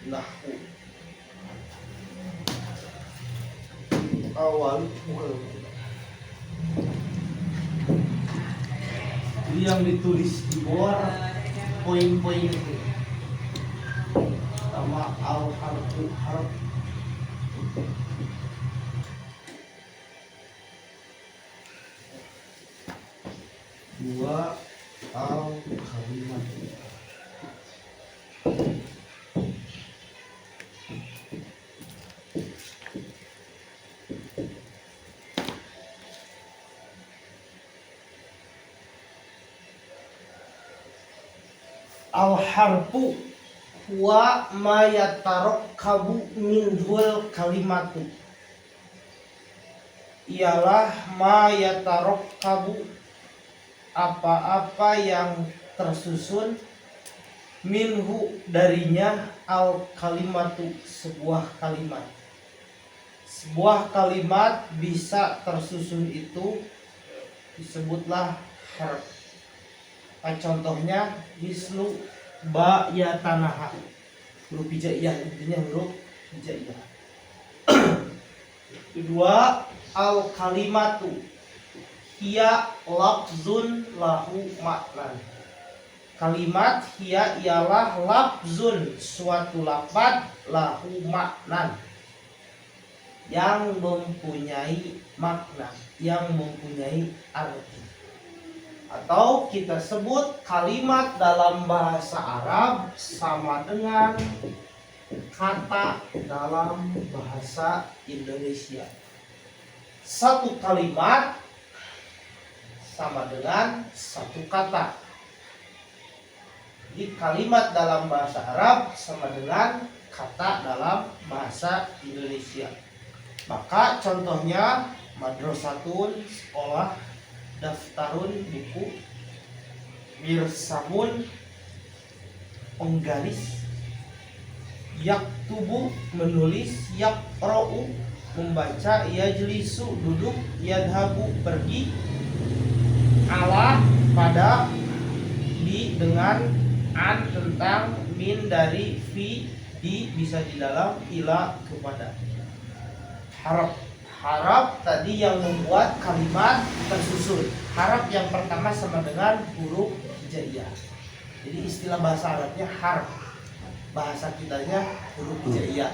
Nahu awal bukan yang ditulis di bawah poin-poin itu sama al harfu harf dua al kalimat al harfu wa ma yatarakkabu minhul kalimatu, ialah ma yatarakkabu, apa-apa yang tersusun, minhu darinya, al kalimatu sebuah kalimat. Sebuah kalimat bisa tersusun itu disebutlah harf. Contohnya mislu ba ya tanaha, huruf hijaiyah, intinya huruf hijaiyah. Kedua, al kalimatu hiya lafzun lahu maknan. Kalimat hiya ialah lafzun, suatu lafaz, lahu maknan, yang mempunyai makna, yang mempunyai arti. Atau kita sebut kalimat dalam bahasa Arab sama dengan kata dalam bahasa Indonesia. Satu kalimat sama dengan satu kata. Jadi kalimat dalam bahasa Arab sama dengan kata dalam bahasa Indonesia. Maka contohnya madrasatun, sekolah, daftarun, buku, mirsamun, penggaris, yaktubu, menulis, yaqra'u, membaca, yajlisu, duduk, yadhabu, pergi, ala, pada, di, dengan, an, tentang, min, dari, fi, di, bisa di dalam, ila, kepada. Harap tadi yang membuat kalimat tersusun. Harap yang pertama sama dengan huruf hijaiyah. Jadi istilah bahasa Arabnya harf. Bahasa kitanya huruf hijaiyah.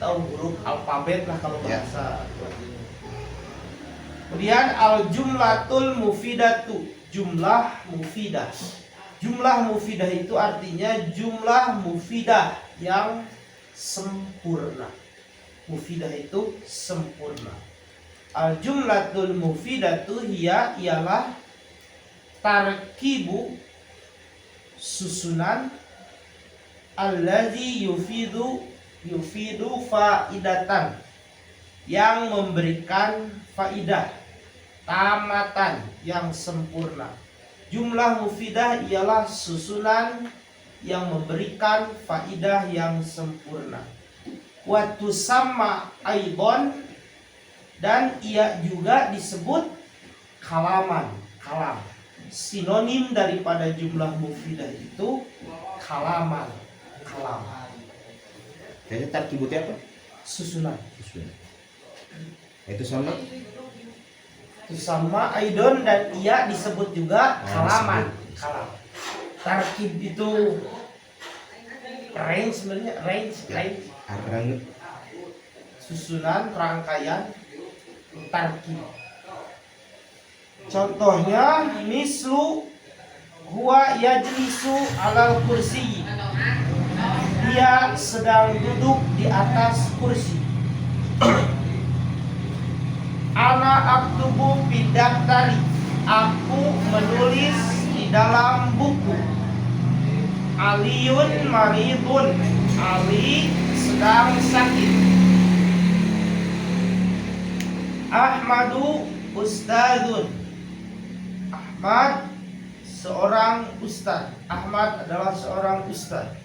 Atau huruf alfabet lah kalau bahasa Latin. Kemudian al jumlatul mufidatu, jumlah mufidah. Jumlah mufidah itu artinya jumlah mufidah yang sempurna. Mufidah itu sempurna. Al jumlatul mufidatu hiya ialah tarkibu, susunan, allazi yufidu faidatan, yang memberikan faidah, tamatan, yang sempurna. Jumlah mufidah ialah susunan yang memberikan faidah yang sempurna. Watu sama aibon, dan ia juga disebut kalaman, kalam. Sinonim daripada jumlah mufidah itu kalaman, kalam. Jadi tarkibutnya apa? Susunan. Itu sama? Itu sama aidon, dan ia disebut juga kalaman, kalam. Tarkib itu range, sebenarnya range. Arang. Susunan, rangkaian, tarkib. Contohnya mislu huwa yajlisu alal kursi, dia sedang duduk di atas kursi. Ana aktubu fi daftari, aku menulis di dalam buku. Aliyun maridun, Ali sedang sakit. Ahmadu ustadzun, Ahmad seorang ustadz. Ahmad adalah seorang ustadz.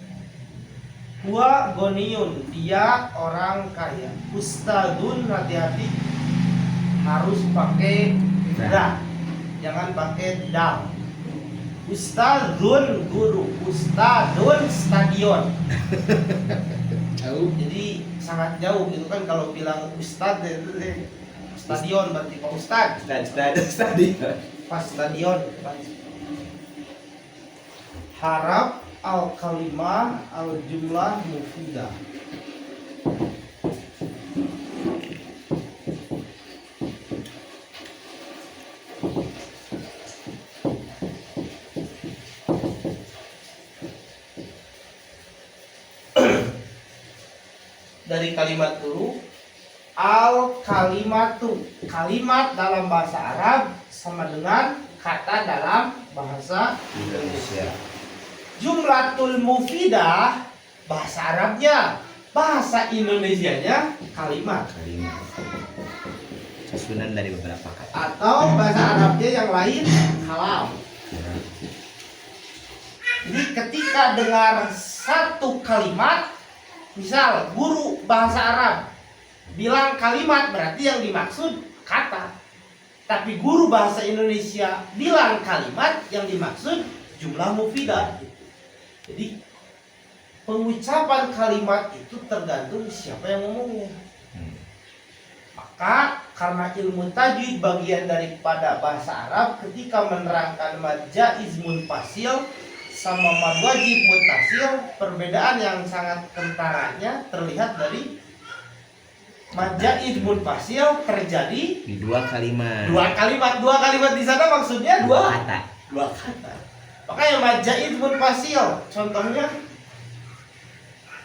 Huwa goniyun, dia orang kaya. Ustadzun, hati-hati, harus pakai da, jangan pakai dal. Ustadzun guru, ustadzun stadion. Jauh. Jadi sangat jauh gitu kan kalau bilang ustadz itu stadion berarti pak ustadz. Stadion. Pas stadion. Harap al kalimah al jumlah mufidah. Dari kalimat dulu, al kalimatu, kalimat dalam bahasa Arab sama dengan kata dalam bahasa Indonesia. Jumlatul mufidah bahasa Arabnya, bahasa Indonesianya kalimat. Kalimat. Susunan dari beberapa kata. Atau bahasa Arabnya yang lain kalam. Jadi ketika dengar satu kalimat, misal guru bahasa Arab bilang kalimat, berarti yang dimaksud kata. Tapi guru bahasa Indonesia bilang kalimat, yang dimaksud jumlah mufidah. Jadi pengucapan kalimat itu tergantung siapa yang ngomongnya. Maka karena ilmu tajwid bagian daripada bahasa Arab, ketika menerangkan mad jaiz munfasil sama mad wajib muttasil, perbedaan yang sangat kentaranya terlihat dari mad jaiz munfasil terjadi Di dua kalimat. dua kalimat di sana maksudnya dua kata. Makanya mad jaiz munfasil contohnya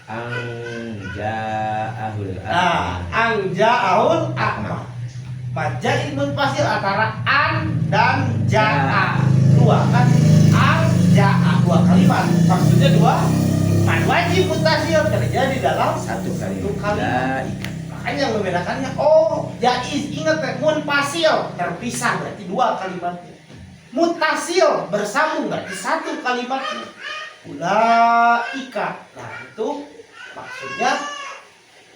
Anja'ahul anja'ahul a'ma. Mad jaiz munfasil antara an dan ja'a, dua kan, ja'a, dua kalimat, maksudnya dua. Mad wajib muttasil terjadi dalam satu kalimat. kalimat. Makanya yang membedakannya, oh jaiz, ingat ya, munfasil terpisah berarti dua kalimatnya, muttasil bersambung berarti satu kalimatnya. Ulaika, nah itu maksudnya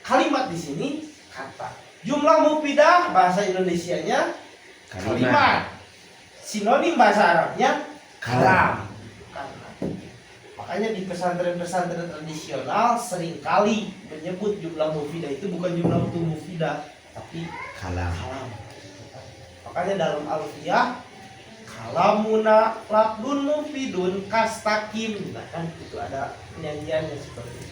kalimat di sini kata. Jumlah mufidah bahasa Indonesianya kalimat. Sinonim bahasa Arabnya kalam. Makanya di pesantren-pesantren tradisional seringkali menyebut jumlah mufidah itu bukan jumlah mufidah, tapi kalam. Makanya dalam Alfiyah, kalamuna lafdun mufidun kastakim, nah, kan itu ada penyanyiannya seperti itu.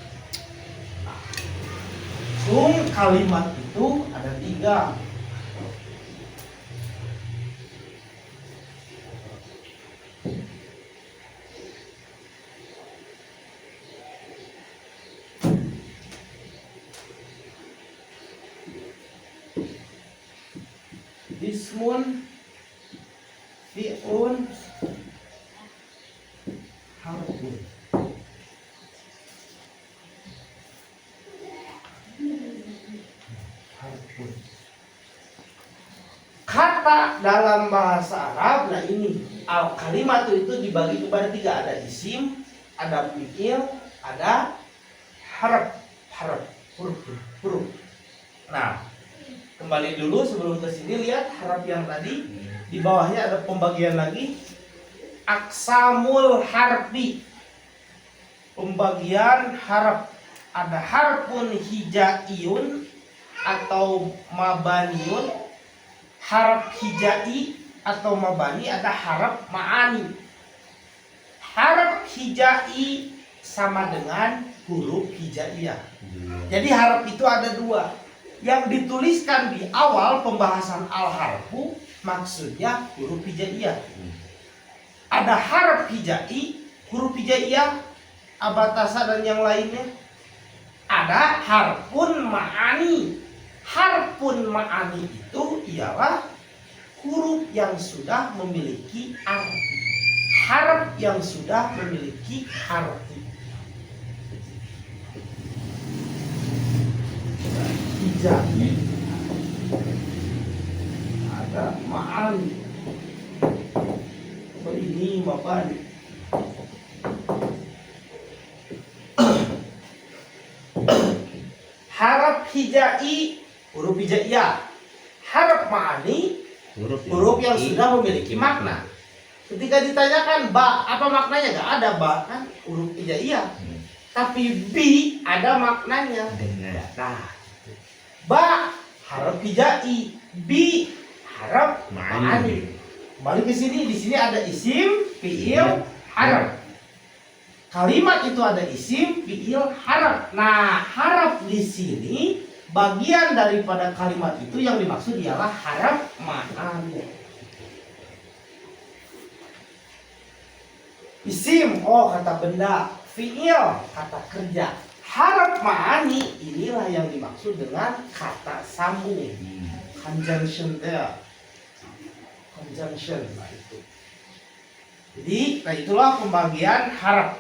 Kalimat itu ada tiga. Ismun, fi'lun, harfun. Kata dalam bahasa Arab, nah ini al kalimat itu dibagi kepada tiga, ada isim, ada fi'il, ada harf, huruf. Nah, kembali dulu sebelum ke sini, lihat harf yang tadi di bawahnya ada pembagian lagi, aksamul harfi, pembagian harf. Ada harfun hijaiyun atau mabaniun, harf hijai atau mabani, ada harf ma'ani. Harf hijai sama dengan huruf hijaiyah. Jadi harf itu ada dua. Yang dituliskan di awal pembahasan al-harfu maksudnya huruf hijaiyah. Ada harf hijai, huruf hijaiyah, abatasa dan yang lainnya. Ada harfun ma'ani. Harfun ma'ani itu ialah huruf yang sudah memiliki arti. Harf yang sudah memiliki arti. Hijai, ada ma'ani. Ini mabani. Harf hijai, huruf hijaiyah. Harf ma'ani, huruf yang sudah memiliki makna. Ketika ditanyakan ba, apa maknanya? Gak ada, ba kan huruf hijaiyah. Tapi bi ada maknanya. Dengar. Nah, ba harap hijai, bi harap ma'ani. Balik ke sini, di sini ada isim, fiil, harap. Kalimat itu ada isim, fiil, harap. Nah, harap di sini bagian daripada kalimat itu yang dimaksud ialah harap ma'ani. Isim, oh kata benda, fiil kata kerja, harap ma'ani inilah yang dimaksud dengan kata sambung, conjunction there, conjunction. Nah itu. Jadi, nah itulah pembagian harap.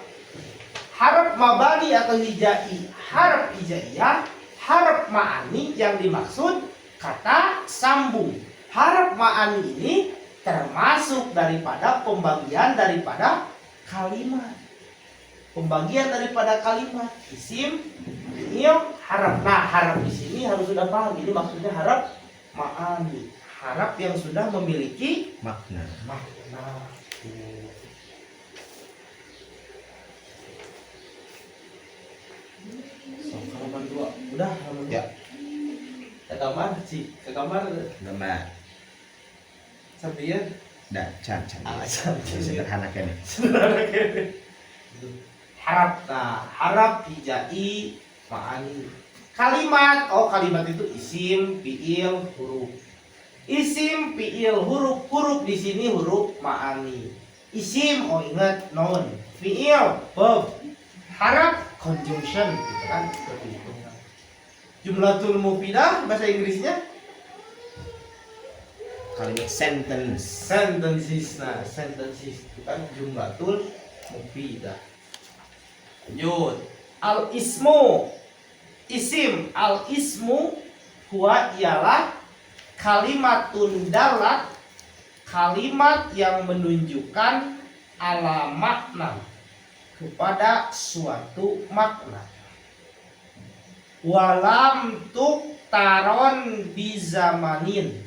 Harap mabani atau hijai, harap hijaiyah, harap ma'ani yang dimaksud kata sambung. Harap ma'ani ini termasuk daripada pembagian daripada kalimat. Pembagian daripada kalimat isim, fiil, harap. Nah, harap di sini harus sudah paham. Ini maksudnya harap ma'ani. Harap yang sudah memiliki Makna. makna. So, halaman 2. Udah halaman 2. Ya. Ke kamar, Ci. Ke kamar Gambar. sampai ya. Dah, can. Sampai Sederhana kan. Harap. Nah, harap hijai ma'ani. Kalimat, oh kalimat itu isim, fiil, huruf. Isim, fiil, huruf. Huruf di sini huruf ma'ani. Isim, oh ingat noun. Fiil, verb. Harap, conjunction, gitu kan? Seperti itu. Jumlatul mufidah bahasa Inggrisnya Kalimat sentence. sentences. Nah, sentences itu kan jumlatul mufidah. Lanjut. Al ismu, isim. Al ismu huwa ialah kalimatun dalat, kalimat yang menunjukkan ala makna, kepada suatu makna. Walam tuk taron bizamanin,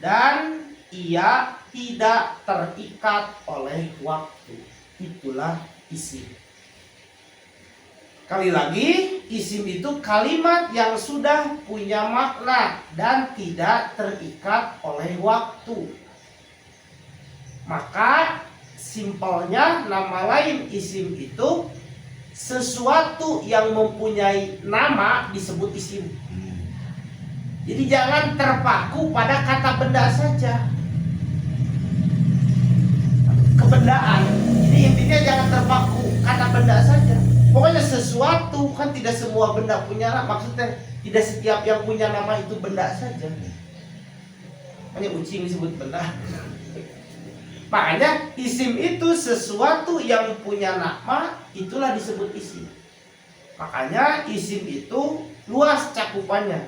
dan ia tidak terikat oleh waktu. Itulah isim. Kali lagi, isim itu kalimat yang sudah punya makna dan tidak terikat oleh waktu. Maka simpelnya nama lain isim itu sesuatu yang mempunyai nama disebut isim. Jadi jangan terpaku pada kata benda saja. Kebendaan. Jadi intinya jangan terpaku kata benda saja. Pokoknya sesuatu, kan tidak semua benda punya nama. Maksudnya tidak setiap yang punya nama itu benda saja. Hanya kucing disebut benda. Makanya isim itu sesuatu yang punya nama, itulah disebut isim. Makanya isim itu luas cakupannya.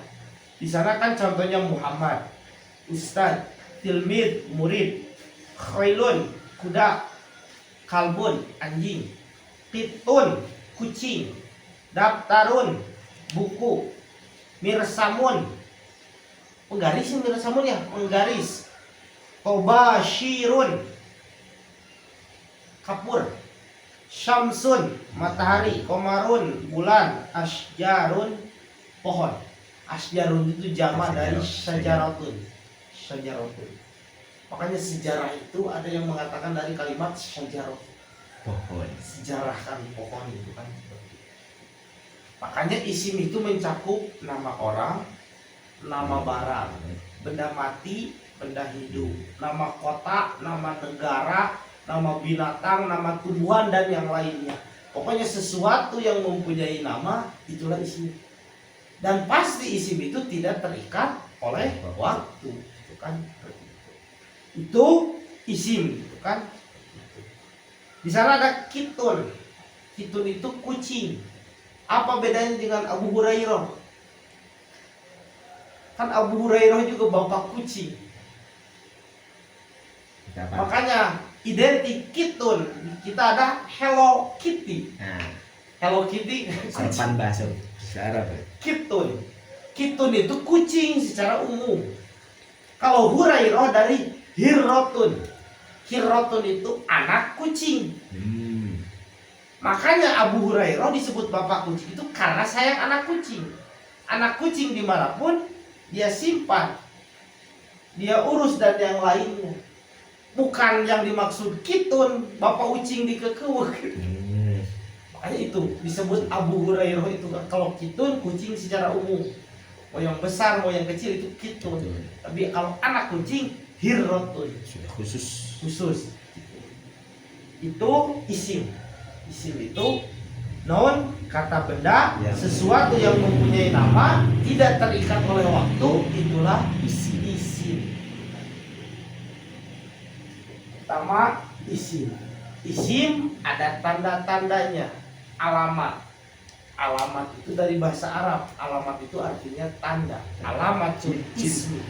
Di sana kan contohnya Muhammad, Ustadz, tilmid, murid, khailun, kuda, kalbun, anjing, pitun, kucing, daftarun, buku, mirsamun, penggaris yang mirsamun ya, penggaris, tobashirun, kapur, syamsun, matahari, komarun, bulan, asjarun, pohon. Asjarun itu jama dari syajaratun. Syajaratun. Makanya sejarah itu ada yang mengatakan dari kalimat syajarah, Pohon. sejarahkan pohon itu kan. Makanya isim itu mencakup nama orang, nama barang, benda mati, benda hidup, nama kota, nama negara, nama binatang, nama tumbuhan dan yang lainnya. Pokoknya sesuatu yang mempunyai nama itulah isim. Dan pasti isim itu tidak terikat oleh waktu, itu kan. Itu isim, itu kan. Di sana ada kitun. Kitun itu kucing. Apa bedanya dengan Abu Hurairah? Kan Abu Hurairah juga bapak kucing. Apa? Makanya identik kitun. Kita ada Hello Kitty. Nah, Hello Kitty sopan bahasa Arab. kitun. Kitun itu kucing secara umum. Kalau Hurairah dari hirotun. Hirrotun itu anak kucing. Hmm. Makanya Abu Hurairah disebut bapak kucing itu karena sayang anak kucing. Anak kucing dimanapun dia simpan, dia urus dan yang lainnya. Bukan yang dimaksud kitun, bapak kucing dikekeuweuk. Makanya itu disebut Abu Hurairah itu. Kalau kitun kucing secara umum, mau yang besar mau yang kecil itu kitun. Tapi kalau anak kucing hirrotun, Sudah khusus. itu isim. Isim itu non kata benda, Ya. sesuatu yang mempunyai nama tidak terikat oleh waktu, itulah Isim. isim. Pertama isim. Isim ada tanda-tandanya. Alamat. Alamat itu dari bahasa Arab. Alamat itu artinya tanda. Alamatul ismi.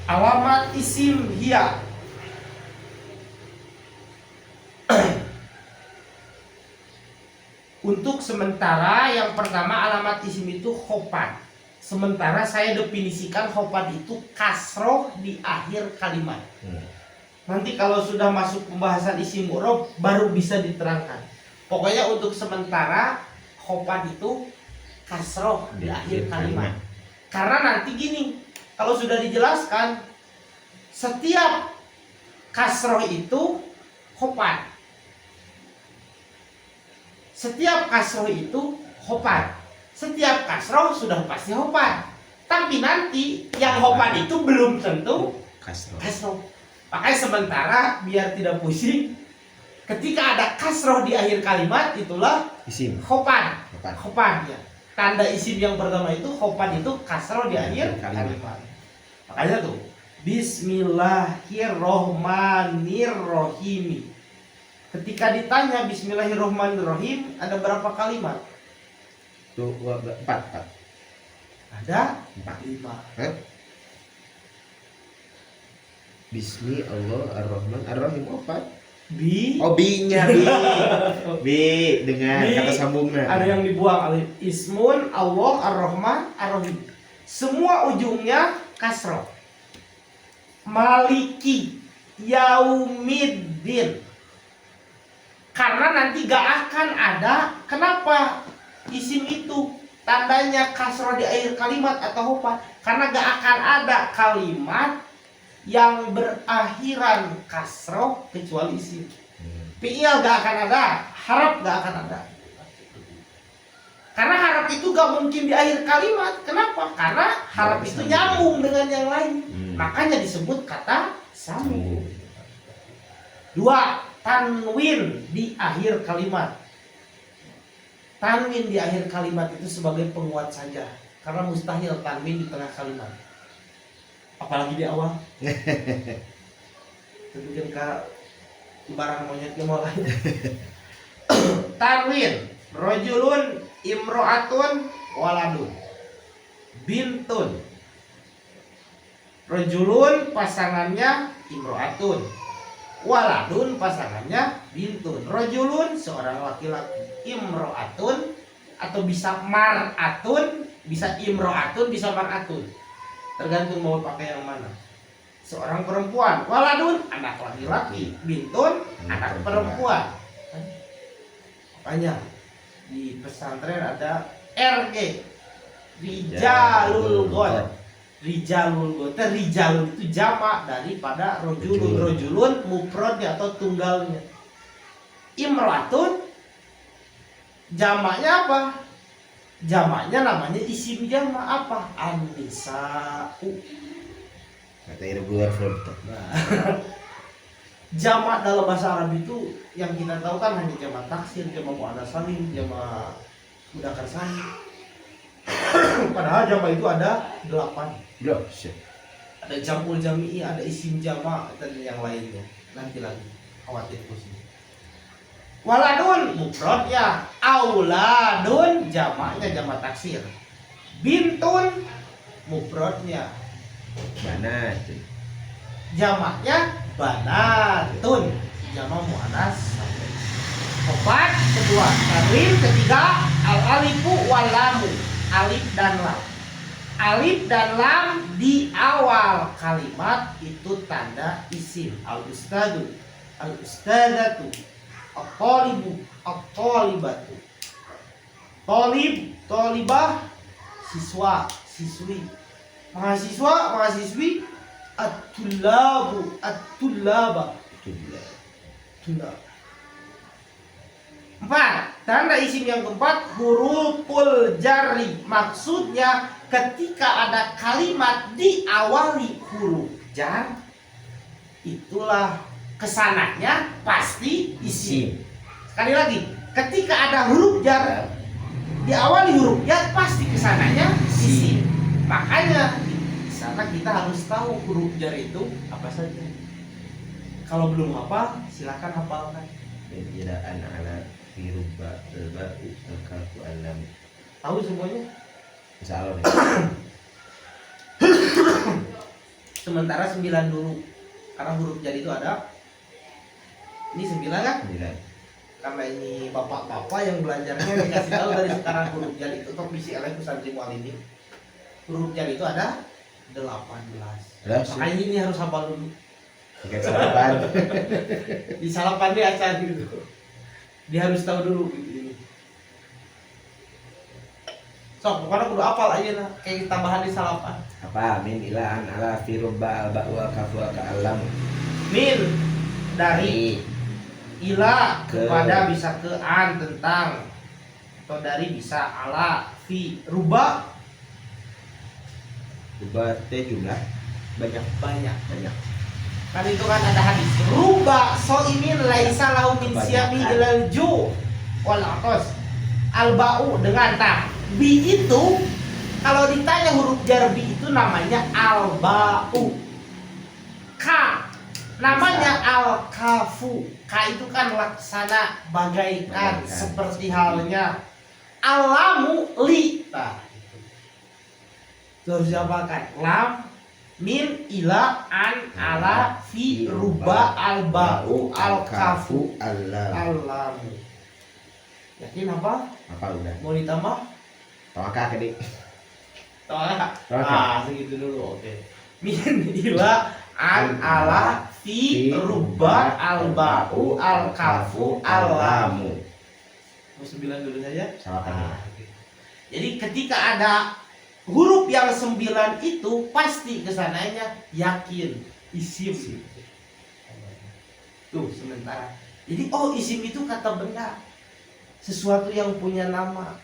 Alamat isim hiya. Untuk sementara yang pertama alamat isim itu khopan. Sementara saya definisikan khopan itu kasroh di akhir kalimat. Nanti kalau sudah masuk pembahasan isim mu'rab baru bisa diterangkan. Pokoknya untuk sementara khopan itu kasroh di akhir kalimat. Karena nanti gini, kalau sudah dijelaskan setiap kasroh itu khopan. Setiap kasroh itu khopan. Setiap kasroh sudah pasti khopan. Tapi nanti yang khopan itu belum tentu kasroh. Makanya sementara biar tidak pusing, ketika ada kasroh di akhir kalimat itulah Isim. khopan. Khopan ya. Tanda isim yang pertama itu khopan itu kasroh di akhir kalimat. Makanya tuh Bismillahirrohmanirrohim. Ketika ditanya Bismillahirrohmanirrohim ada berapa kalimat? Tuh, 4. Ada 5. Bismi Allah Ar-Rahman Ar-Rahim 4. Bi. Oh, bi-nya bi. Bi dengan Bi. kata sambungnya. Ada yang dibuang alif. Ismun Allah Ar-Rahman Ar-Rahim. Semua ujungnya kasroh. Maliki Yaumiddin. Karena nanti gak akan ada. Kenapa isim itu tandanya kasroh di akhir kalimat atau khopan? Karena gak akan ada kalimat yang berakhiran kasroh kecuali isim. Fi'il gak akan ada, harap gak akan ada. Karena harap itu gak mungkin di akhir kalimat. Kenapa? Karena harap itu nyambung dengan yang lain. Makanya disebut kata sambung. 2. Tanwin di akhir kalimat. Tanwin di akhir kalimat itu sebagai penguat saja. Karena mustahil tanwin di tengah kalimat. Apalagi di awal. Tentukan ke barang monyetnya mau lain. Tanwin. Rojulun imro'atun waladun. Bintun. Rojulun pasangannya imro'atun. Waladun pasangannya bintun. Rojulun seorang laki-laki. Imro'atun atau bisa mar'atun, bisa imro'atun, bisa mar'atun. Tergantung mau pakai yang mana. Seorang perempuan. Waladun anak laki-laki. Bintun anak perempuan. Makanya di pesantren ada RG, Rijalul Ghod. Rijalul Ghod, rijalun itu jamak daripada rojulun. Rojulun mufradnya atau tunggalnya. Imro'atun jamaknya apa? Jamaknya namanya isim jamak apa? An-nisa'u. Kata irregular verb. Jamak dalam bahasa Arab itu yang kita tahu kan hanya jamak taksir, jamak muannats salim, jamak mudzakkar salim. Padahal jamak itu ada 8. Ada jamul jami'i, ada isim jamak dan yang lainnya. Nanti lagi khawatir pusing. Waladun mufradnya, auladun jamaknya jamak taksir. Bintun mufradnya, Banat. jamaknya banatun, jamak muannats salim. 4. Kedua tanwin. Ketiga al alifu wal lamu, alif dan lam. Alif dan lam di awal kalimat itu tanda isim. Al-ustadu, al-ustadatu, at-talibu, at-talibatu. Talib, talibah, siswa, siswi. Mahasiswa, mahasiswi. At-tullabu, at-tullaba. Tullab. 4. Tanda isim yang keempat, huruful jarri. Maksudnya ketika ada kalimat diawali huruf jar, itulah kesananya pasti isim. Sekali lagi, ketika ada huruf jar diawali huruf jar, pasti kesananya isim. Makanya di sana kita harus tahu huruf jar itu apa saja. Kalau belum hafal, silakan hafalkan. Bedaan ala fi rubba al-ba'u al-kafu al-lam. Tahu semuanya? Insya Allah nih. Sementara 9 dulu. Karena huruf jar itu ada. Ini 9 kan? 9. Karena ini bapak-bapak yang belajarnya dikasih tahu dari sekarang huruf jar itu top bisi elek pesantren mualimin. Huruf jar itu ada 18. Makanya ini harus hafal dulu. Tiga salapan. Di salapan dia acan gitu. Dia harus tahu dulu gitu. Sok, pokoknya kudu hafal aja lah. Kayak tambahan di salapan. Apa? Min ilaan ala fi rubba al-ba'u al-kafu al-lam. Min dari ila kepada bisa ke an tentang, atau dari bisa ala fi ruba Teh jumlah banyak. Kan itu kan ada hadis ruba soimin laisa lahu min siyami ilal ju wal atas al ba'u dengan ta bi itu kalau ditanya huruf jar bi itu namanya al ba'u, ka namanya al kafu, ka itu kan laksana bagaikan seperti halnya, alamu li. Nah, terus diapakan? Lam, min, ila, an, ala, fi, ruba, al ba'u, al kafu, alamu. Yakin apa? Apa udah? Mau ditambah? Tawakal tadi. Tawakal. Tawakal. Segitu dulu, oke. Min, ila, an, ala, fi, ruba, al ba'u, al kafu, alamu. Mau 9 dulu saja? Salapan. Oke. Jadi ketika ada huruf yang 9 itu pasti kesananya yakin isim. Tuh sementara. Jadi isim itu kata benda, sesuatu yang punya nama.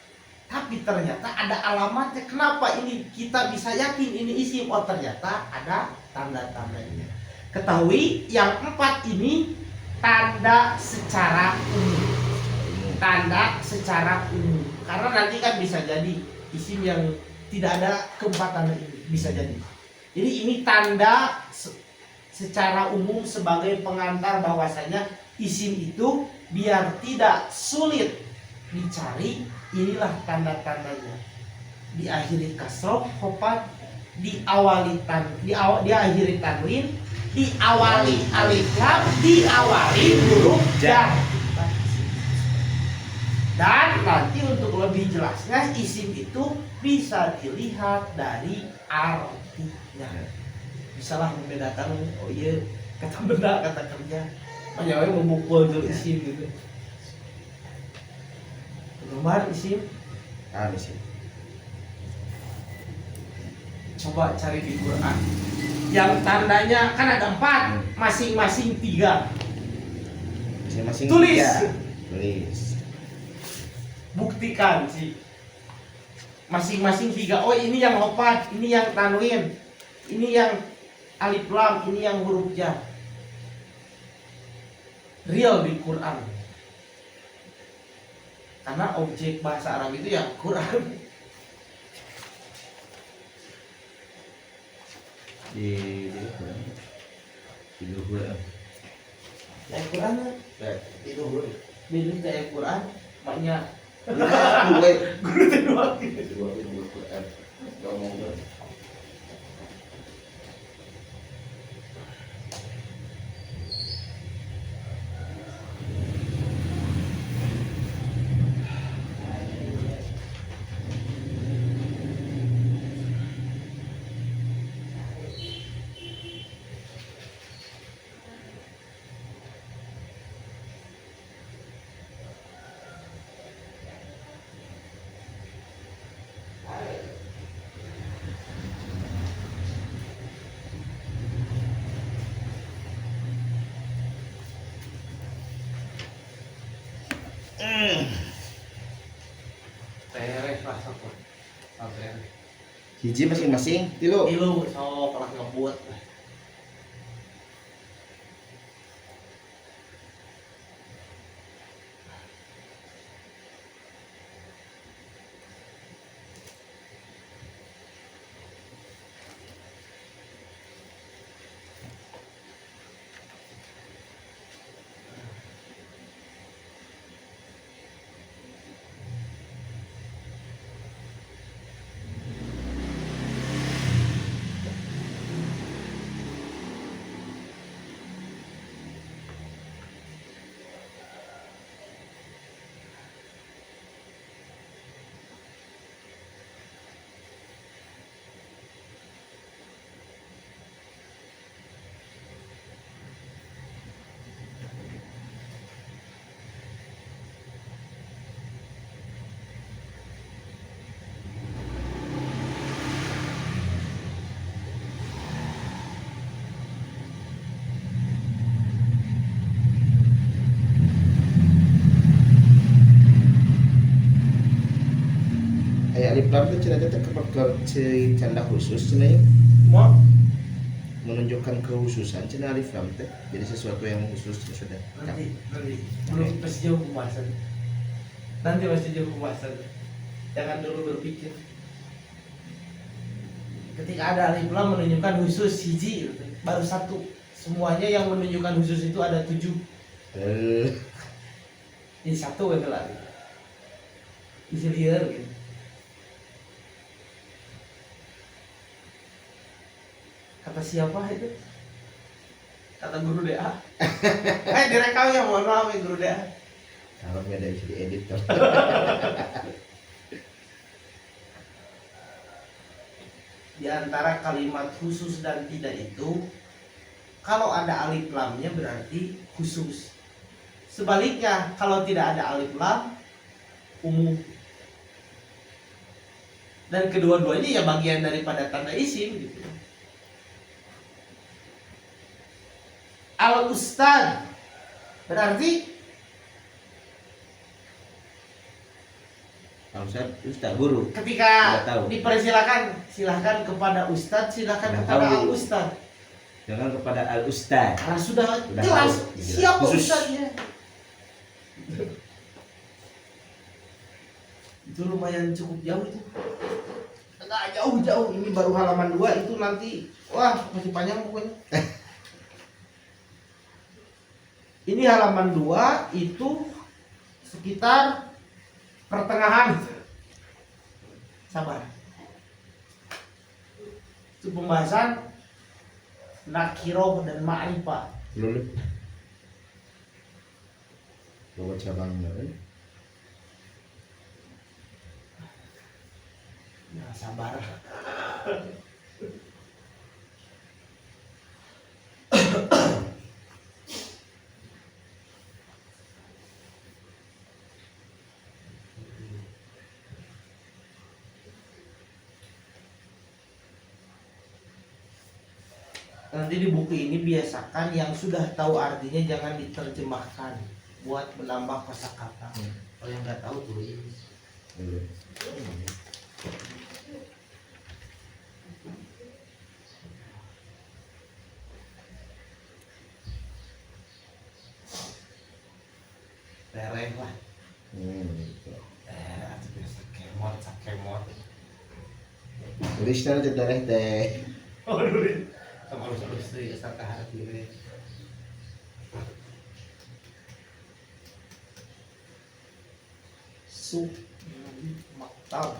Tapi ternyata ada alamatnya. Kenapa ini kita bisa yakin ini isim? Oh ternyata ada tanda-tandanya. Ketahui yang 4 ini tanda secara umum. Tanda secara umum. Karena nanti kan bisa jadi isim yang tidak ada keempat tanda ini, bisa jadi. Jadi ini tanda secara umum sebagai pengantar bahwasanya isim itu biar tidak sulit dicari, inilah tanda-tandanya. Diakhiri kasroh khofat, diakhiri tanwin, diawali alif lam, diawali huruf jar. Dan nanti untuk lebih jelasnya isim itu bisa dilihat dari artinya. Bisalah membedakan kata benda, kata kerja. Makanya memukul dulu isim gitu. Nomor isim. Isim. Coba cari di Quran. Yang tandanya kan ada 4, masing-masing 3. Masing-masing Tulis. 3. Tulis. Buktikan sih. Masing-masing 3. Oh ini yang opat, ini yang tanwin, ini yang alif lam, ini yang huruf jar. Real di Quran. Karena objek bahasa Arab itu ya Quran. Di luhur. Yang Quran Di luhur. Bilang kayak Quran, maknya Guru kedua. Quran. Ngomong. Beres lah sok. Beres. Hiji masing-masing, tilu. Ilu sok lah ngebut. Alif lam itu cenah teh kepercayaan canda khusus cenah ya. Mau Menunjukkan kekhususan cenah alif lam teh. Jadi sesuatu yang khusus sudah. nanti belum masih jauh pembahasan. Nanti masih jauh pembahasan. Jangan dulu berpikir. Ketika ada alif lam menunjukkan khusus hiji baru satu. Semuanya yang menunjukkan khusus itu ada 7. Ini satu gitu lah. Isi liar gitu. Kata siapa itu? Kata guru DA. Direkam ya, mohon maaf ya guru DA. Kalau nggak ada isi diedit tuh. Di antara kalimat khusus dan tidak itu, kalau ada alif lamnya berarti khusus. Sebaliknya, kalau tidak ada alif lam, umum. Dan kedua-duanya ya bagian daripada tanda isim gitu. Al-Ustad berarti Ustaz guru. ketika Tidak tahu. dipersilakan, silakan kepada Ustadz, silakan Tidak kepada tahu. Al-Ustad. Jangan kepada al ustaz. Karena sudah Sudah jelas tahu. siapa Khusus. Ustadznya. Itu lumayan cukup jauh itu. Enggak jauh-jauh, ini baru halaman 2 itu nanti wah masih panjang pokoknya. Ini halaman 2 itu sekitar pertengahan. Sabar. Itu pembahasan nakiroh dan ma'rifah. Lulu. Bawa cabangnya. Nah, sabar. Nanti di buku ini biasakan yang sudah tahu artinya jangan diterjemahkan buat menambah kosakata. Kalau yang nggak tahu tulis. Tereh lah. Sakemot. Tulis na aja darah teh. Oh dulu. Sama halus tuh ya sarta hati we. Su maktab.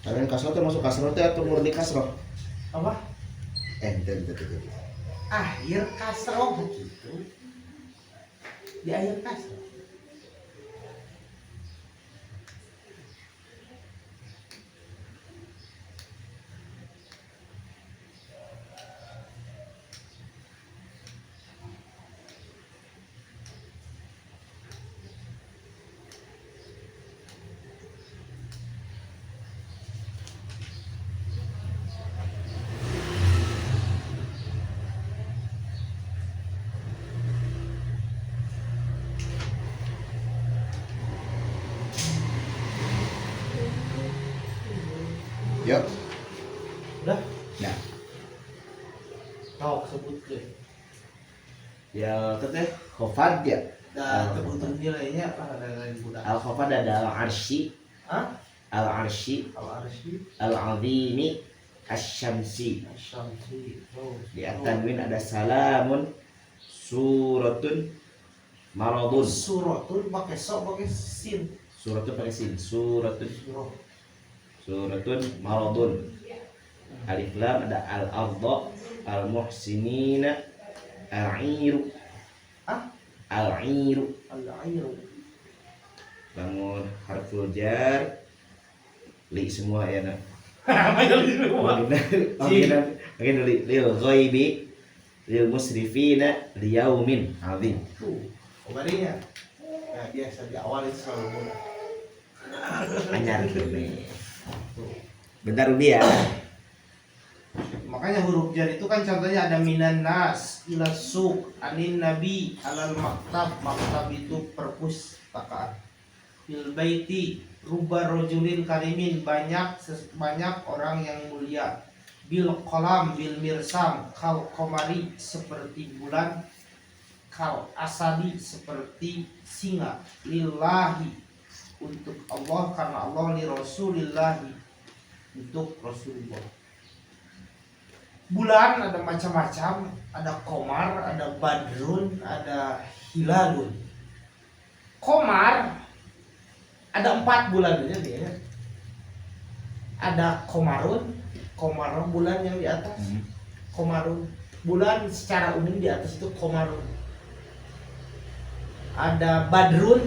Kalian kasroh teh masuk kasroh teh atau murni kasroh? Apa? Enten. Akhir kasroh begitu. Di akhir kasroh. Yuk. Udah, Nah, kau sebut ke. ya teteh khofad ya. Nah, kebutuhan nilainya apa ada lain budak? Al khofad ada al arshi, Hah? al arshi, Al-Arsy, al azimi, asyamsi. Syamsi. Oh, Di at-tanwin ada salamun, suratun, maradun. Suratun pakai sok pakai sin. Suratun pakai sin, suratun, Surah. suratun, maradun. Alif lam ada al ardha, al muhsinina, al iru, Ah, al iru. al-airu. Bangun harful jar, li semua ya nak. Mungkin lil ghaibi, lil musrifina, liyaumin azim. Tuh, kemarinnya. Nah, biasa di awal itu selalu mudah. Anyar kene. Bentar Rubi ya. Makanya huruf jar itu kan contohnya ada minan nas, ila suq, anin nabi, alal maktab. Maktab itu perpustakaan. Bil baiti, ruba rojulin karimin, banyak orang yang mulia. Bil kolam, bil mirsam, kal komari seperti bulan, kal asadi seperti singa. Lillahi untuk Allah, karena Allah, li rasulillahi untuk Rasulullah. Bulan ada macam-macam, ada komar, ada badrun, ada hilalun. Komar ada 4 bulan aja dia. Ada komarun, komarun bulan yang di atas. Komarun bulan secara umum di atas itu komarun. Ada badrun,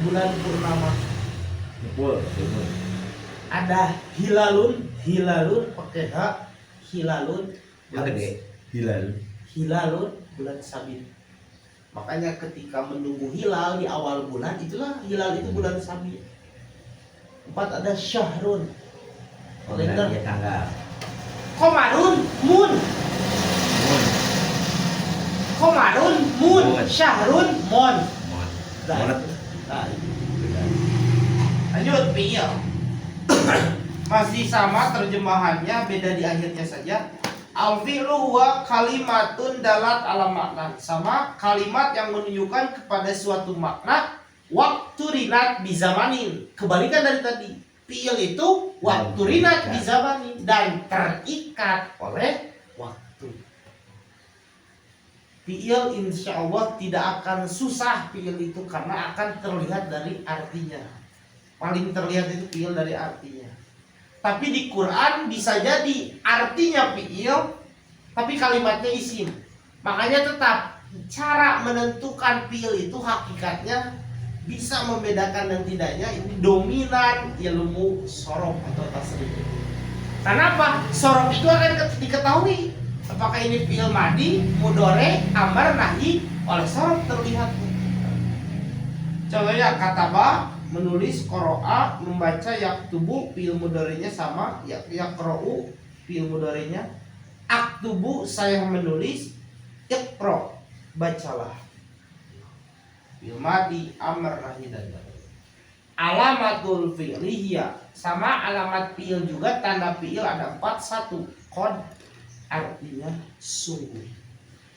bulan purnama. Betul. Ada hilalun, hilalun pakai h, hilalun Yang gede. Hilal. hilalun bulan sabit. Makanya ketika menunggu hilal di awal bulan, itulah hilal itu bulan sabit. 4 ada syahrun, kalender. Ya tanggal. Komarun, moon. Komarun, moon. Moon. Syahrun, mon. Mon. Nah, Monet. nah, lanjut fi'il. Masih sama terjemahannya, beda di akhirnya saja. Al-fi'lu huwa kalimatun dalat ala makna. Sama kalimat yang menunjukkan kepada suatu makna. Waktu rinat bizamanin. Kebalikan dari tadi. Fi'il itu waktu rinat bizamanin dan terikat oleh waktu. Fi'il insya Allah tidak akan susah fi'il itu karena akan terlihat dari artinya. Paling terlihat itu fi'il dari artinya. Tapi di Quran bisa jadi artinya fi'il tapi kalimatnya isim. Makanya tetap cara menentukan fi'il itu hakikatnya bisa membedakan dan tidaknya ini dominan ilmu sorof atau tasrif. Karena apa? Sorof itu akan diketahui apakah ini fi'il madi, mudore, amar, nahi oleh sorof terlihat. Contohnya kataba menulis, qoro'a membaca, yaktubu fi'il mudhari'nya sama, yaqra'u fi'il mudhari'nya, aktubu saya menulis, iqra bacalah. Fi'il madi, amr, nahi dan nahi. Alamatul fi'liyah sama alamat fi'il juga, tanda fi'il ada 4. 1 qad artinya sungguh.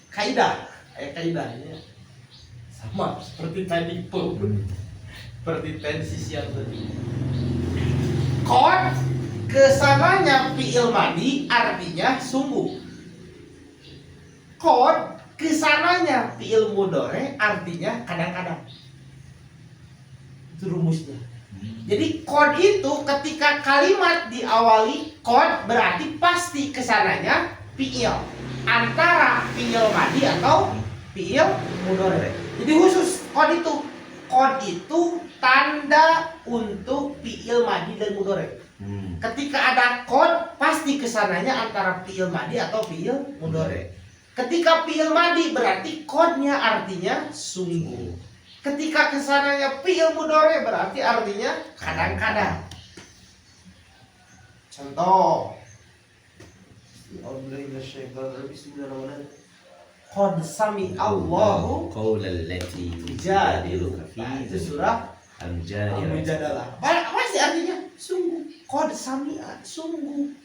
Kaidah, kaidahnya sama seperti tadi seperti tensi yang tadi. Qad kesananya fi'il madi artinya sungguh. Qad kesananya fi'il mudhari artinya kadang-kadang. Itu rumusnya. Jadi kod itu ketika kalimat diawali kod berarti pasti kesananya fi'il antara fi'il madi atau fi'il mudhari. Jadi khusus kod itu tanda untuk fi'il madi dan mudhari. Ketika ada kod pasti kesananya antara fi'il madi atau fi'il mudhari. Ketika fi'il madi berarti kodnya artinya sungguh. Ketika kesananya fi'il mudhari berarti artinya kadang-kadang. Contoh. Bismillahirrahmanirrahim. Qad sami Allahu qaulal lati tujadiluka fi surah Al-Mujadalah. Apa sih artinya? Sungguh. Qad sami sungguh.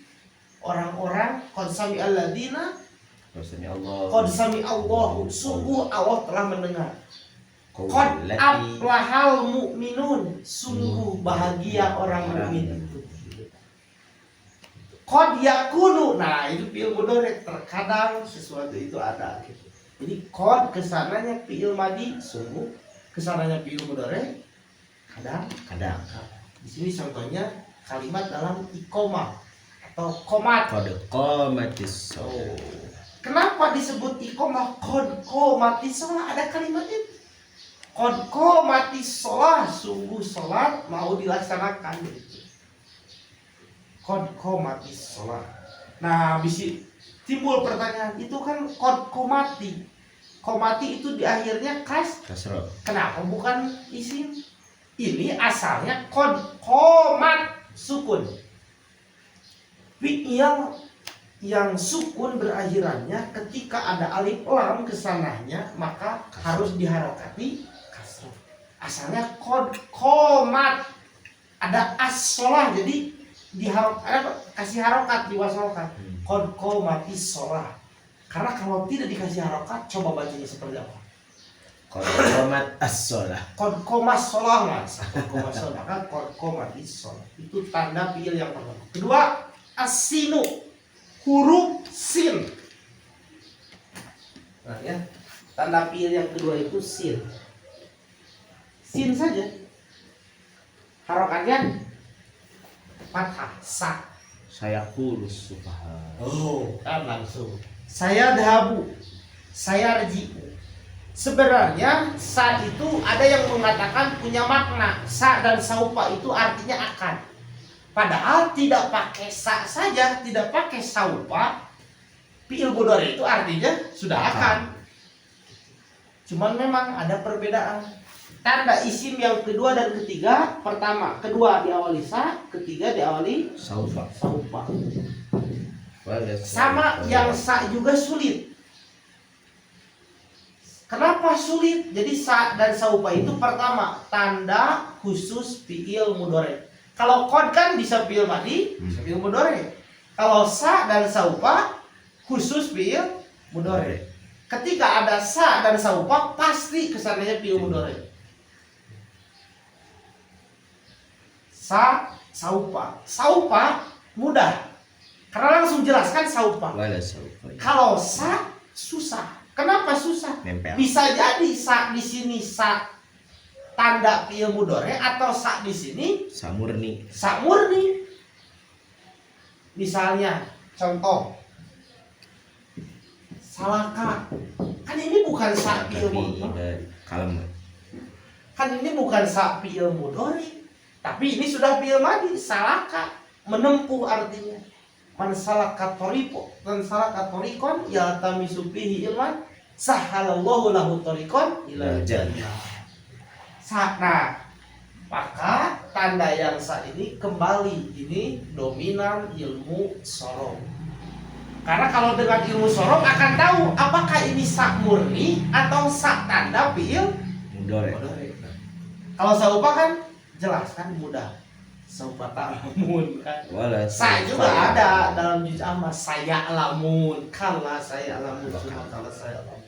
Orang-orang qad sami alladzina qad sami Allahu sungguh Allah telah mendengar. Qad aflahal mu'minun sungguh bahagia orang mukmin itu. Qad yakunu, nah itu fi'il mudhari, terkadang sesuatu itu ada gitu. Jadi qad kesananya fi'il madi sungguh, kesananya fi'il mudhari kadang-kadang. Di sini contohnya kalimat dalam iqamah atau qomat. Qad qamatis shalah. Kenapa disebut iqamah? Qad qamatis shalah, ada kalimat itu. Qad qamatis shalah, sungguh salat mau dilaksanakan gitu. Qad qamatis shalah. Nah, bisa timbul pertanyaan, itu kan qad qamati. Qamati itu di akhirnya kasrah. Kenapa bukan isim? Ini asalnya qad qamat sukun. Fi'il yang sukun berakhirannya ketika ada alif lam kesananya maka harus diharokati kasrah. Asalnya qad qamat, ada as-shalah jadi kasih harokat, diwasolkan. Qad qamatis shalah. Karena kalau tidak dikasih harokat, coba bacanya seperti apa? Qad qamat as-shalah. Qad qamas shalah, Mas. Qad qamas shalah, maka qad qamatis shalah. Itu tanda fi'il yang pertama. Kedua, as-sinu, huruf sin. Nah ya, tanda fi'il yang kedua itu sin. Sin saja. Harokatnya fathah, sa. Saya kurus sufaha. Oh, kan langsung. Saya dhahabu, saya rji'u. Sebenarnya sa itu ada yang mengatakan punya makna. Sa dan saupa itu artinya akan. Padahal tidak pakai sa saja, tidak pakai saupa, fi'il mudhari itu artinya sudah akan. Cuman memang ada perbedaan. Tanda isim yang kedua dan ketiga, kedua diawali sa, ketiga diawali Saufa. Sama yang sa juga sulit. Kenapa sulit? Jadi sa dan saupa itu pertama tanda khusus fi'il mudhari. Kalau qad kan bisa fi'il madi, bisa fi'il mudhari. Kalau sa dan saupa khusus fi'il mudhari. Ketika ada sa dan saupa pasti kesannya fi'il mudhari. Sa, saupa mudah. Karena langsung jelaskan saupa. Kalau sa susah. Kenapa susah? Nempel. Bisa jadi sa di sini sa tanda fi'il mudhari atau sa di sini sa murni. Misalnya contoh salaka. Kan ini bukan sa fi'il mudhari. Kan ini bukan sa fi'il mudhari. Tapi ini sudah fi'il madi, salaka, menempuh artinya. Man salaka tariqon yaltamisu fihi ilman sahhalallahu lahu tariqon ilal jannah. Nah, maka tanda yang sa ini kembali ini dominan ilmu sorong. Karena kalau dengan ilmu sorong akan tahu apakah ini sa murni atau sa tanda fi'il mudhari. Kalau saupa kan jelas kan mudah. Saupa ta'lamun kan. Sa juga ada dalam juz amma saya lamun, kala saya lamun, kala saya lamun.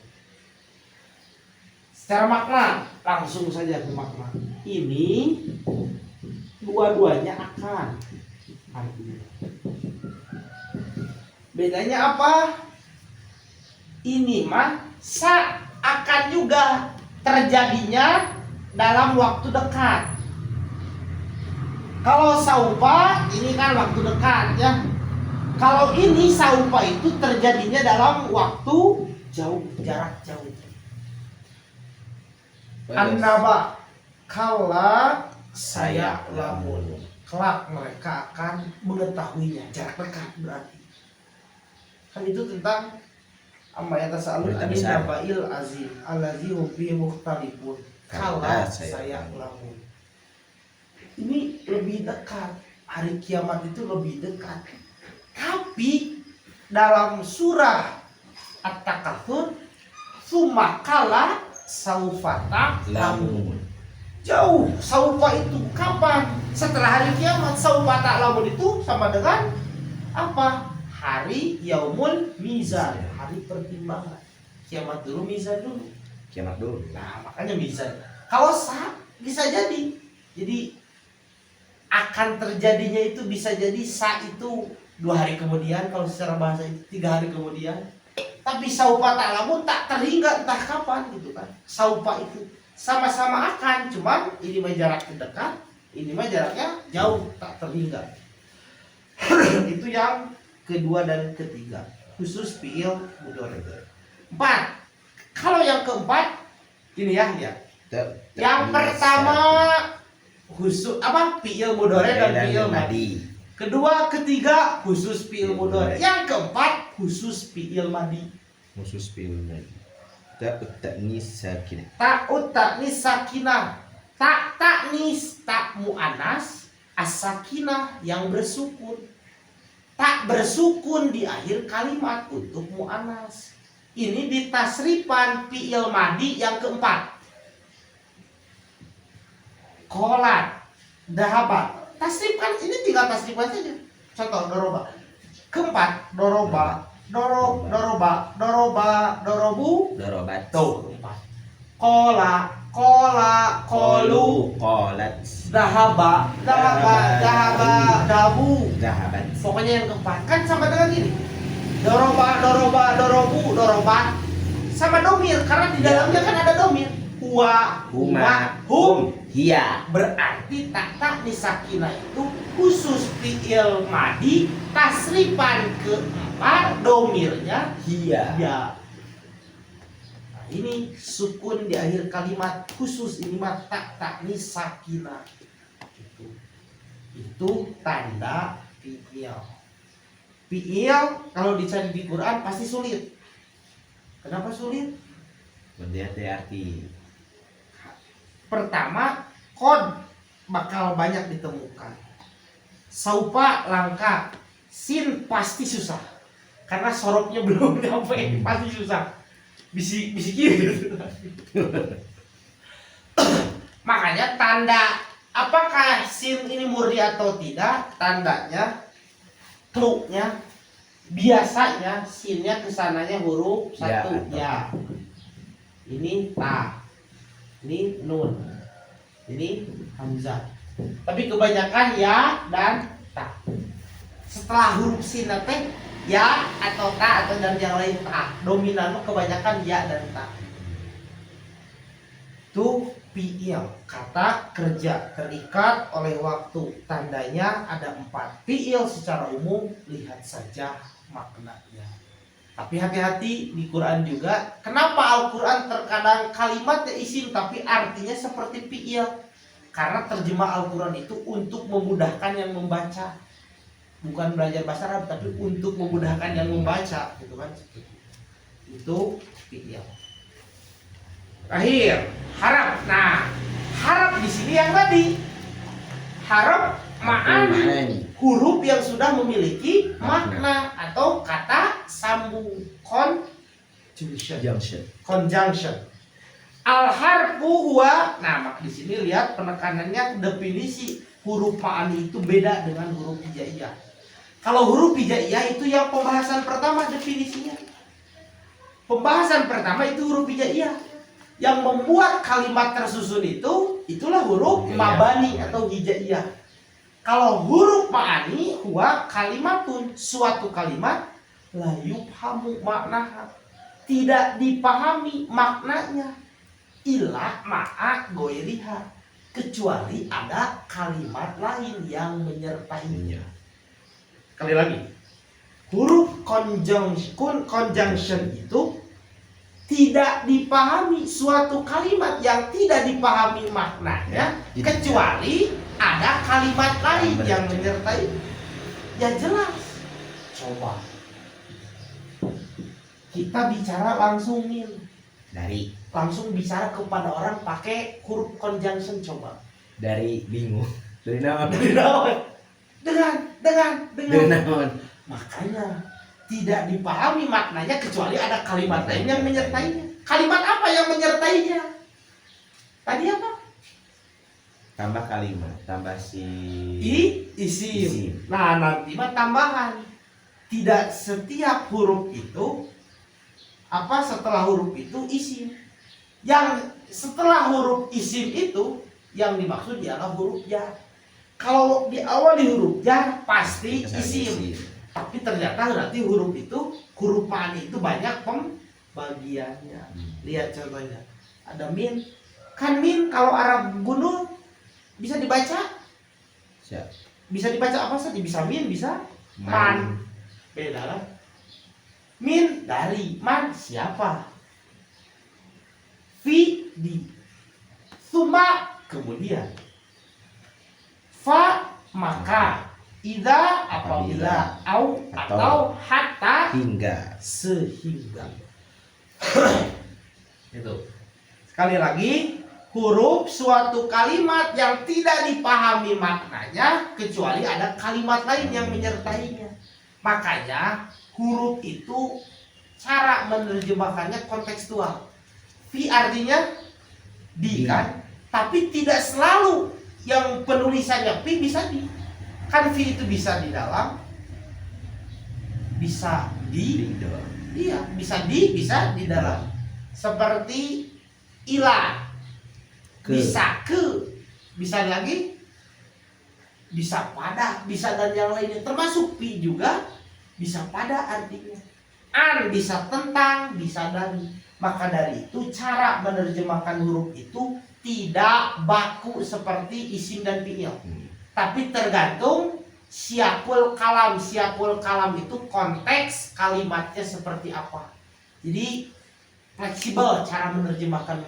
Secara makna langsung saja ke makna. Ini dua-duanya akan artinya. Bedanya apa? Ini mah sa akan juga terjadinya dalam waktu dekat. Kalau saufa ini kan waktu dekat ya. Kalau ini saufa itu terjadinya dalam waktu jauh, jarak jauh. Annaba kala saya lamun, kelak mereka akan mengetahuinya, jarak dekat berarti. Kan itu tentang amma yatasaalun anin nabail azim allazi hum fihi mukhtalifun. Kala saya lamun. Ini lebih dekat, hari kiamat itu lebih dekat. Tapi dalam surah At-Takatsur summa kala saufa ta'lamun. Jauh, saufa itu kapan? Setelah hari kiamat. Saufa ta'lamun itu sama dengan apa? Hari yaumul mizan, hari pertimbangan. Kiamat dulu, mizan dulu. Kiamat dulu. Nah, makanya mizan. Kalau bisa jadi. Jadi akan terjadinya itu bisa jadi itu 2 hari kemudian, kalau secara bahasa itu 3 hari kemudian. Tapi saufa ta'lamun tak terhingga entah kapan gitu kan. Saufa itu sama-sama akan, cuman ini mah jaraknya dekat, ini mah jaraknya jauh, tak terhingga. Itu yang kedua dan ketiga, khusus fi'il mudhari. 4. Kalau yang keempat ini ya, yang pertama khusus apa? Fi'il mudhari dan fi'il madi. Kedua, ketiga khusus fi'il mudhari. Yang keempat khusus fi'il madi. Khusus fi'il madi. Ta'ut ta'nis sakinah. Ta'ut ta'nis sakinah. Ta'nis tak mu'anas, as-sakinah yang bersukun. Tak bersukun di akhir kalimat untuk mu'anas. Ini di tasrifan fi'il madi yang keempat. Qolat, dahabat. Tasrifkan ini tinggal tasrifkan saja. Contoh doroba. Keempat, doroba, dorobu, Dorobat. tuh keempat. Qola, qolu, Qolat. dahaba, dabu. Zahabat. Pokoknya yang keempat kan sama dengan ini. Doroba, dorobu, dorobat. Sama domir karena di dalamnya kan ada domir. Huwa, huma, hum. Hiya. Berarti tak nisakinah itu khusus fi'il madi tasrifan keempat domirnya Hiya. ya. Nah, ini sukun di akhir kalimat khusus ini mah tak nisakinah. Itu tanda fi'il. Fi'il kalau dicari di Quran pasti sulit. Kenapa sulit? Berarti Pertama, kod bakal banyak ditemukan. Saupa langka, sin pasti susah. Karena sorobnya belum nyampe, pasti susah. Bisikin gitu. Makanya tanda apakah sin ini murni atau tidak, tandanya, clue-nya, biasanya sinnya kesananya huruf satu ya. Ini ta. Ini nun, ini hamzah. Tapi kebanyakan ya dan ta. Setelah huruf sin teh ya atau ta atau dan yang lain ta. Dominan kebanyakan ya dan ta. Itu fi'il, kata kerja terikat oleh waktu. Tandanya ada 4. Fi'il secara umum lihat saja maknanya. Tapi hati-hati di Quran juga. Kenapa Al-Quran terkadang kalimatnya isim tapi artinya seperti fi'il? Karena terjemah Al-Quran itu untuk memudahkan yang membaca. Bukan belajar bahasa Arab tapi untuk memudahkan yang membaca, gitu kan? Itu fi'il. Terakhir, harap. Nah, harap di sini yang tadi. Harap ma'ani. Huruf yang sudah memiliki makna atau kata sambung, conjunction. Al-harfu huwa. Nah, maka di sini lihat penekanannya, definisi huruf ma'ani itu beda dengan huruf hijaiyah. Kalau huruf hijaiyah itu yang pembahasan pertama definisinya. Pembahasan pertama itu huruf hijaiyah. Yang membuat kalimat tersusun itu itulah huruf mabani atau hijaiyah. Kalau huruf ma'ani huwa kalimatun, suatu kalimat la yufhamu maknaha, tidak dipahami maknanya, illa ma'a goiriha, kecuali ada kalimat lain yang menyertainya. Sekali lagi, huruf conjunction itu tidak dipahami, suatu kalimat yang tidak dipahami maknanya kecuali ada kalimat lain yang menyertai. Ya jelas. Coba kita bicara langsung nih, langsung bicara kepada orang pakai huruf conjunction, coba. Dari bingung. Dari naon? Dengan. Makanya tidak dipahami maknanya kecuali ada kalimat lain yang menyertainya. Kalimat apa yang menyertainya? Tadi apa? Tambah kalimat, tambah Isim. Nah, nanti mah tambahan. Tidak setiap huruf itu setelah huruf itu isim. Yang setelah huruf isim itu yang dimaksud ialah huruf jar. Kalau diawali huruf jar pasti isim. Tapi ternyata nanti huruf ma'ani itu banyak pembagiannya. Lihat contohnya. Ada min. Kan min kalau Arab gunung bisa dibaca? Bisa dibaca apa saja? Bisa min, bisa man. Beda lah. Min dari, man siapa? Fi di. Suma kemudian. Fa maka. Ida apabila, atau hatta hingga, sehingga. Itu. Sekali lagi, huruf suatu kalimat yang tidak dipahami maknanya kecuali ada kalimat lain yang menyertainya. Makanya huruf itu cara menerjemahkannya kontekstual. Fi artinya di kan, tapi tidak selalu yang penulisannya fi bisa di. Kan fi itu bisa di dalam, bisa di, iya, bisa di dalam. Seperti ila, bisa ke, bisa lagi, bisa pada, bisa dan yang lainnya. Termasuk pi juga bisa pada artinya. An bisa tentang, bisa dari. Maka dari itu cara menerjemahkan huruf itu tidak baku seperti isim dan fi'il. Tapi tergantung siapul kalam. Siapul kalam itu konteks kalimatnya seperti apa. Jadi fleksibel cara menerjemahkan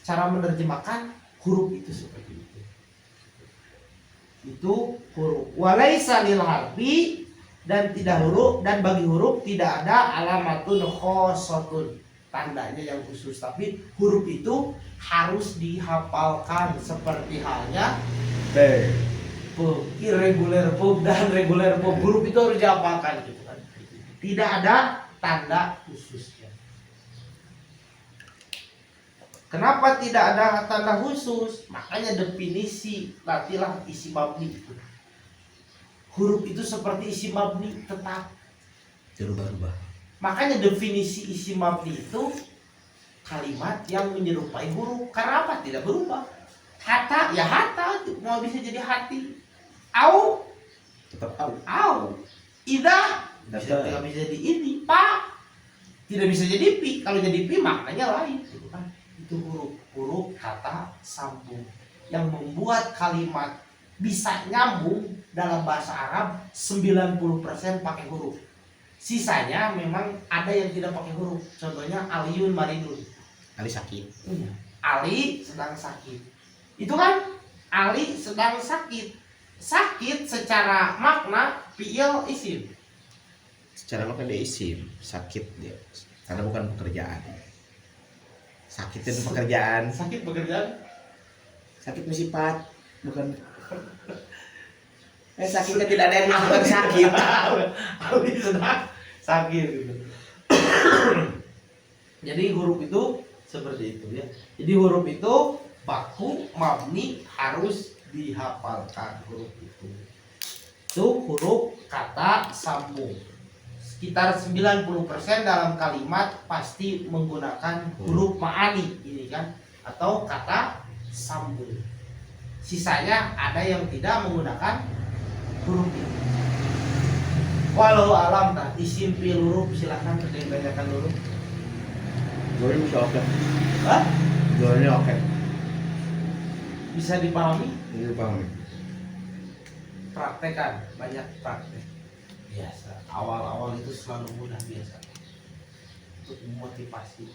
cara menerjemahkan huruf itu seperti itu. Itu huruf. Walaisa lil harfi, dan tidak huruf, dan bagi huruf tidak ada alamatun khossatun, tandanya yang khusus. Tapi huruf itu harus dihafalkan seperti halnya irregular verb dan regular verb. Huruf itu harus dihafalkan gitu kan. Tidak ada tanda khususnya. Kenapa tidak ada tanda khusus? Makanya definisi latilah isi mabni itu. Huruf itu seperti isi mabni tetap berubah-ubah. Makanya definisi isi mabni itu kalimat yang menyerupai huruf. Karena apa? Tidak berubah. Hatta ya hatta, mau bisa jadi hati. Au Tetap au. Au. Ida tidak bisa jadi ini. Pa tidak bisa jadi pi. Kalau jadi pi maknanya lain. Gitu kan? Itu huruf kata sambung yang membuat kalimat bisa nyambung. Dalam bahasa Arab 90% pakai huruf. Sisanya memang ada yang tidak pakai huruf. Contohnya aliyun maridun. Ali sakit. Ali sedang sakit. Itu kan Ali sedang sakit. Sakit secara makna fi'il isim. Secara makna dia isim, sakit dia. Karena bukan pekerjaan. Sakit itu pekerjaan. Sakit pekerjaan. Sakit sifat, bukan. Sakitnya tidak ada yang bukan sakit. Ali sedang sakit gitu. Jadi huruf itu seperti itu ya. Jadi huruf itu baku mabni harus dihafalkan huruf itu. Itu huruf kata sambung. Sekitar 90% dalam kalimat pasti menggunakan huruf ma'ani ini kan, atau kata sambung. Sisanya ada yang tidak menggunakan huruf ini. Walau alam tak isim fil huruf, silakan ditanyakan dulu. Gue bisa oke. Hah? Gue oke. Bisa dipahami? Ini paham. Praktekan, banyak praktek. Biasa, awal-awal itu selalu mudah biasa. Untuk memotivasi.